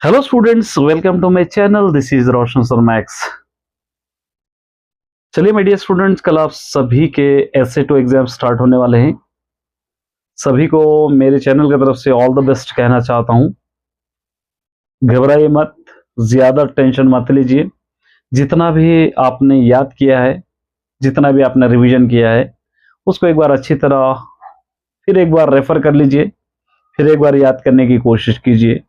Hello students, welcome to my channel. This is Roshan sir Max. चलिए my dear students, कल आप सभी के एसए 2 एग्जाम स्टार्ट होने वाले हैं। सभी को मेरे चैनल की तरफ से ऑल द बेस्ट कहना चाहता हूं। घबराइए मत, ज्यादा टेंशन मत लीजिए। जितना भी आपने याद किया है, जितना भी आपने रिवीजन किया है, उसको एक बार अच्छी तरह फिर एक बार रेफर कर लीजिए, फिर एक बार याद करने की कोशिश कीजिए।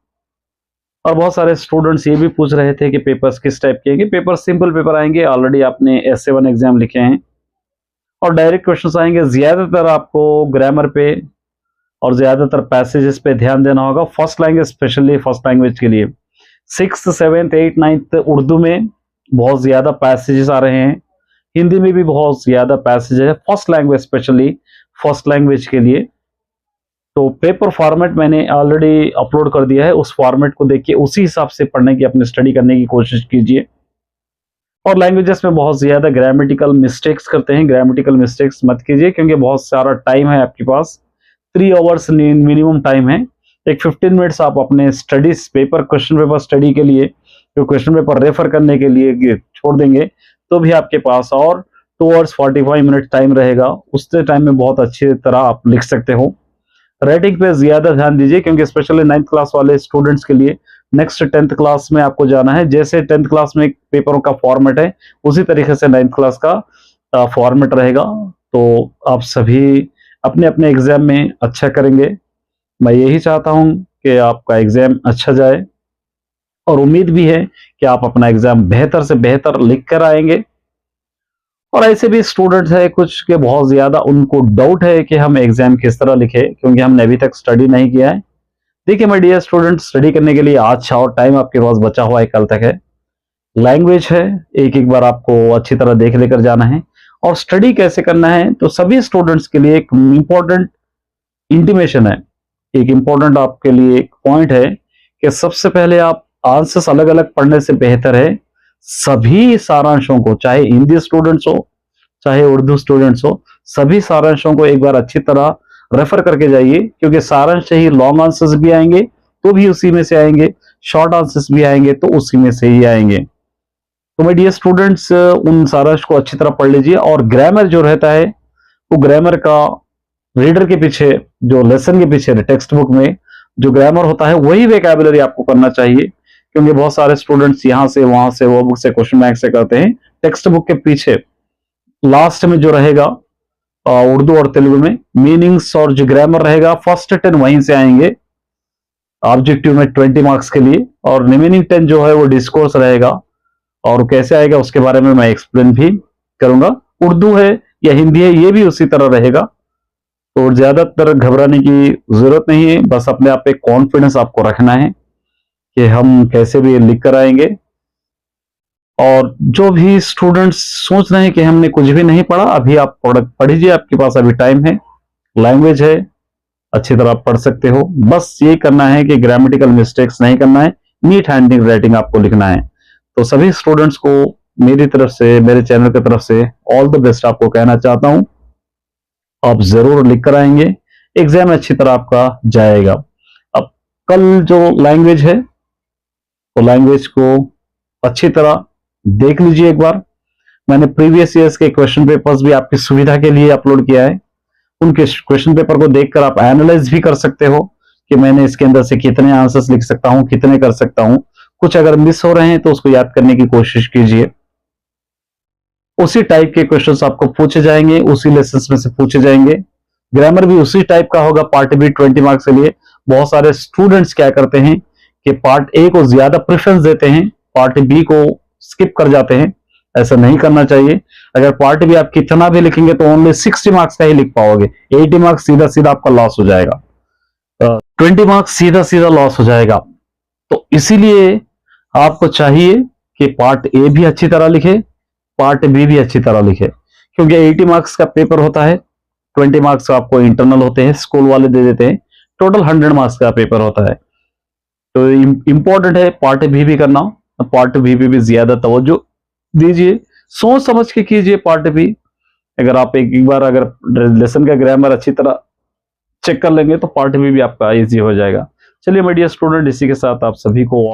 और बहुत सारे स्टूडेंट्स ये भी पूछ रहे थे कि पेपर्स किस टाइप के आएंगे। पेपर सिंपल पेपर आएंगे, ऑलरेडी आपने एस7 एग्जाम लिखे हैं और डायरेक्ट क्वेश्चंस आएंगे। ज्यादातर आपको ग्रामर पे और ज्यादातर पैसेजेस पे ध्यान देना होगा। First language, specially first language के लिए 6th 7th 8th 9th Urdu में बहुत ज्यादा पैसेजेस आ रहे हैं। हिंदी में भी बहुत ज्यादा पैसेज है first language, specially first language के लिए। तो पेपर फॉर्मेट मैंने ऑलरेडी अपलोड कर दिया है, उस फॉर्मेट को देखिए, उसी हिसाब से पढ़ने की, अपनी स्टडी करने की कोशिश कीजिए। और लैंग्वेजेस में बहुत ज्यादा ग्रामेटिकल मिस्टेक्स करते हैं, ग्रामेटिकल मिस्टेक्स मत कीजिए, क्योंकि बहुत सारा टाइम है आपके पास। 3 आवर्स मिनिमम टाइम है। एक 15 मिनट्स आप अपने studies paper, question paper study के लिए, जो क्वेश्चन पेपर रेफर करने के लिए छोड़ देंगे तो भी आपके पास और 2 आवर्स 45 मिनट टाइम रहेगा। उस टाइम में बहुत अच्छी तरह आप लिख सकते हो। राइटिंग पे ज्यादा ध्यान दीजिए, क्योंकि स्पेशली 9th क्लास वाले स्टूडेंट्स के लिए नेक्स्ट 10th क्लास में आपको जाना है। जैसे 10th क्लास में पेपरों का फॉर्मेट है, उसी तरीके से 9th क्लास का फॉर्मेट रहेगा। तो आप सभी अपने अपने एग्जाम में अच्छा करेंगे। मैं यही चाहता हूं कि आपका एग्जाम अच्छा जाए, और उम्मीद भी है कि आप अपना एग्जाम बेहतर से बेहतर लिख कर आएंगे। और ऐसे भी स्टूडेंट्स है कुछ के बहुत ज्यादा उनको डाउट है कि हम एग्जाम किस तरह लिखे, क्योंकि हमने अभी तक स्टडी नहीं किया है। देखिए माय डियर स्टूडेंट, स्टडी करने के लिए आज और टाइम आपके पास बचा हुआ है, कल तक है। लैंग्वेज है, एक एक बार आपको अच्छी तरह देख लेकर जाना है। और स्टडी कैसे करना है, तो सभी स्टूडेंट्स के लिए एक इम्पोर्टेंट इंटीमेशन है, एक इम्पोर्टेंट आपके लिए एक पॉइंट है कि सबसे पहले आप आंसर्स अलग अलग पढ़ने से बेहतर है सभी सारांशों को, चाहे हिंदी स्टूडेंट्स हो चाहे उर्दू स्टूडेंट्स हो, सभी सारांशों को एक बार अच्छी तरह रेफर करके जाइए, क्योंकि सारांश से ही लॉन्ग आंसर्स भी आएंगे तो भी उसी में से आएंगे, शॉर्ट आंसर्स भी आएंगे तो उसी में से ही आएंगे। तो माय डियर स्टूडेंट्स, उन सारांश को अच्छी तरह पढ़ लीजिए। और ग्रामर जो रहता है, वो ग्रामर का रीडर के पीछे, जो लेसन के पीछे टेक्स्ट बुक में जो ग्रामर होता है, वही वेकेबुलरी आपको करना चाहिए। क्योंकि बहुत सारे स्टूडेंट्स यहाँ से वहां से वो बुक से क्वेश्चन बैंक से करते हैं। टेक्स्ट बुक के पीछे लास्ट में जो रहेगा उर्दू और तेलुगु में मीनिंग्स और जो ग्रामर रहेगा, फर्स्ट 10 वहीं से आएंगे ऑब्जेक्टिव में 20 मार्क्स के लिए, और रिमेनिंग 10 जो है वो डिस्कोर्स रहेगा। और कैसे आएगा उसके बारे में मैं एक्सप्लेन भी करूंगा। उर्दू है या हिंदी है, ये भी उसी तरह रहेगा। तो ज्यादातर घबराने की जरूरत नहीं है, बस अपने आप पे कॉन्फिडेंस आपको रखना है कि हम कैसे भी लिख कर आएंगे। और जो भी स्टूडेंट्स सोच रहे हैं कि हमने कुछ भी नहीं पढ़ा, अभी आप पढ़िए, आपके पास अभी टाइम है। लैंग्वेज है, अच्छी तरह पढ़ सकते हो। बस ये करना है कि ग्रामेटिकल मिस्टेक्स नहीं करना है, नीट हैंडिंग राइटिंग आपको लिखना है। तो सभी स्टूडेंट्स को मेरी तरफ से, मेरे चैनल की तरफ से ऑल द बेस्ट आपको कहना चाहता हूं। आप जरूर लिख कर आएंगे, एग्जाम अच्छी तरह आपका जाएगा। अब कल जो लैंग्वेज है, तो लैंग्वेज को अच्छी तरह देख लीजिए एक बार। मैंने प्रीवियस ईयर्स के क्वेश्चन पेपर्स भी आपकी सुविधा के लिए अपलोड किया है। उनके क्वेश्चन पेपर को देखकर आप एनालाइज भी कर सकते हो कि मैंने इसके अंदर से कितने आंसर्स लिख सकता हूं, कितने कर सकता हूं। कुछ अगर मिस हो रहे हैं तो उसको याद करने की कोशिश कीजिए। उसी टाइप के क्वेश्चंस आपको पूछे जाएंगे, उसी लेसन में से पूछे जाएंगे। ग्रामर भी उसी टाइप का होगा, पार्ट बी 20 मार्क्स के लिए। बहुत सारे स्टूडेंट्स क्या करते हैं कि पार्ट ए को ज्यादा प्रेफरेंस देते हैं, पार्ट बी को स्किप कर जाते हैं। ऐसा नहीं करना चाहिए। अगर पार्ट बी आप कितना भी लिखेंगे तो ओनली 60 मार्क्स का ही लिख पाओगे, 80 मार्क्स सीधा सीधा आपका लॉस हो जाएगा, 20 मार्क्स सीधा सीधा लॉस हो जाएगा। तो इसीलिए आपको चाहिए कि पार्ट ए भी अच्छी तरह लिखे, पार्ट बी भी अच्छी तरह लिखे, क्योंकि 80 मार्क्स का पेपर होता है, 20 मार्क्स आपको इंटरनल होते हैं, स्कूल वाले दे देते हैं। टोटल 100 मार्क्स का पेपर होता है। तो इंपॉर्टेंट है पार्ट बी भी करना, पार्ट बी भी ज्यादा तवज्जो दीजिए, सोच समझ के कीजिए पार्ट बी। अगर आप एक बार अगर लेसन का ग्रामर अच्छी तरह चेक कर लेंगे तो पार्ट बी भी आपका इजी हो जाएगा। चलिए माय डियर स्टूडेंट, इसी के साथ आप सभी को